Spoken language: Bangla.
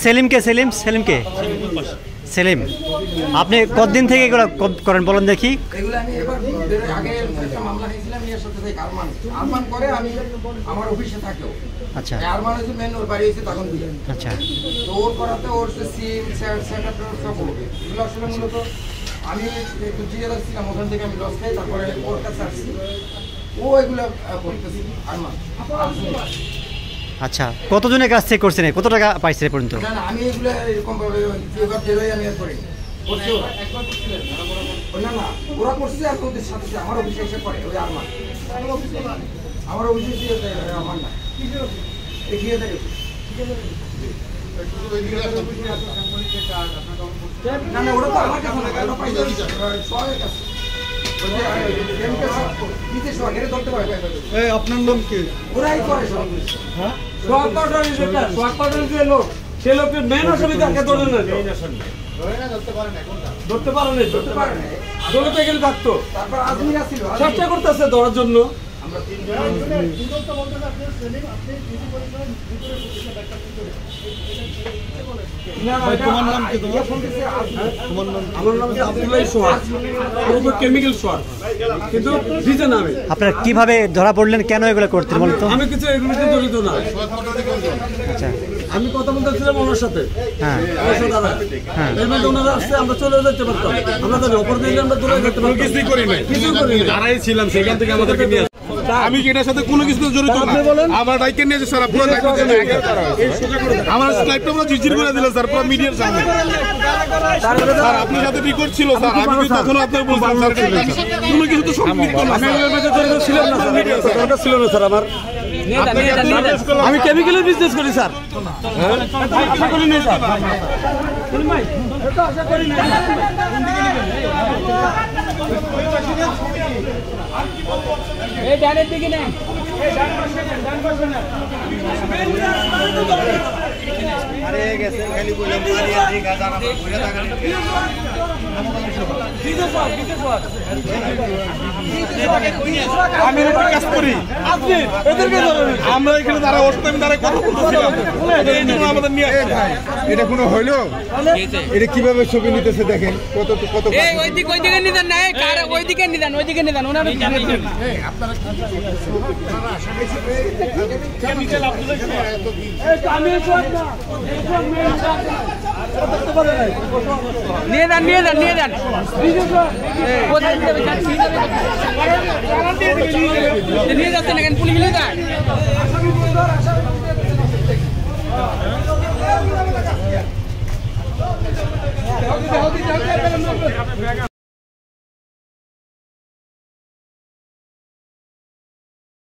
সেলিম কে সেলিম সেলিম কে সেলিম আপনি কতদিন থেকে এগুলো করেন বলেন দেখি? এগুলো আমি এবার আগে একটা মামলা নিয়েছিলাম এর সাথে থেকে আরমান করে আমি আমার অফিসে থাকেও। আচ্ছা আরমান হচ্ছে মেন ওর বাড়ি এসে তখন দিয়ে আচ্ছা তো ওর করাতে ওর সিম সেটআপ সব হবে এগুলো আসলে মূলত আমি একটু জিজ্ঞাসা ছিলাম ওখান থেকে আমি লস খাই তারপরে ওর কাছে আসছি ও এগুলো করতেছি আরমান। আচ্ছা কতজনের কাছ থেকে করছেন কত টাকা পাইছে পর্যন্ত? না না আমি এগুলো এরকম ভাবে এবার বেরোই আমি আর করি না না ওরা করছে আর ওদের সাথে আমার অফিসে এসে করে ওই আরমান আমার অফিসে আমার না এগিয়ে থাকে না না ওরা তো আমার কাছে না ওরা পাইছে সবাই কাছে আপনার নাম কি? ওরাই করে সব হ্যাঁ লোক সে লোকের মেন আসামি তাকে ধরে না ধরতে পারে না ধরতে গেলে থাকতো তারপর আজমির আসছিল চেষ্টা করতেছে ধরার জন্য। আমরা তোমার নাম কি? তোমার নাম? আমার নাম হচ্ছে আব্দুল্লাহ সোহাগ কেমিক্যাল সোহাগ কিন্তু ভিজে নামে। আপনারা কিভাবে ধরা পড়লেন কেন এগুলো করতেন বলেন তো? আমি কিছু এগুলোতে জড়িত না। আচ্ছা আমি কথা বলতেছিলাম ওনার সাথে হ্যাঁ এর মধ্যে ওনারা আসছে আমরা চলে যেতে পারতাম আমরা তো অপর দিকে আমরা দূরে যেতে পারতাম কিছুই করি না দাঁড়াই ছিলাম সেখান থেকে আমাদেরকে নিয়ে আমি কি এটার সাথে কোনো কিছু জড়িত না আমার দায়িত্ব নিয়েছে স্যার পুরো দায়িত্ব আমার স্লাইডটা পুরো জিজির করে দিল স্যার পুরো মিডিয়ার সামনে স্যার আপনার সাথে রেকর্ড ছিল স্যার আমি তো তখন আপনাকে বলতাম স্যার কোনো কিছু তো সম্পৃক্ত না আমি এর মধ্যে জড়িত ছিলাম না স্যার মিডিয়া স্যার ওটা ছিল না স্যার আমার আমি কেমিক্যালের বিজনেস করি স্যার আশা করি না স্যার আশা করি না এই ডানের দিকে নেন আরে গেছে খালি বলে মারিয়া দেখা জানা ঘুরে থাকেন আমি একটা কাজ করি আপনি এদেরকে ধরেন আমরা এখানে দাঁড়া ওঠতে আমি দাঁড়া কথা বলতেছিলাম আমাদের নিয়ে এটা কোনো হইলো এটা কিভাবে ছবি নিতেছে দেখেন কত কত এই ওইদিকে নিদান না এই কার ওইদিকে নিদান ওনারা এই আপনারা কেমিক্যাল আপনাদের এই আমি সব না এইসব মেয়ে করতে পারে না নিয়ে যান কোথায় নিয়ে যাবেন নিয়ে যাচ্ছেন পুলিশ নিয়ে যান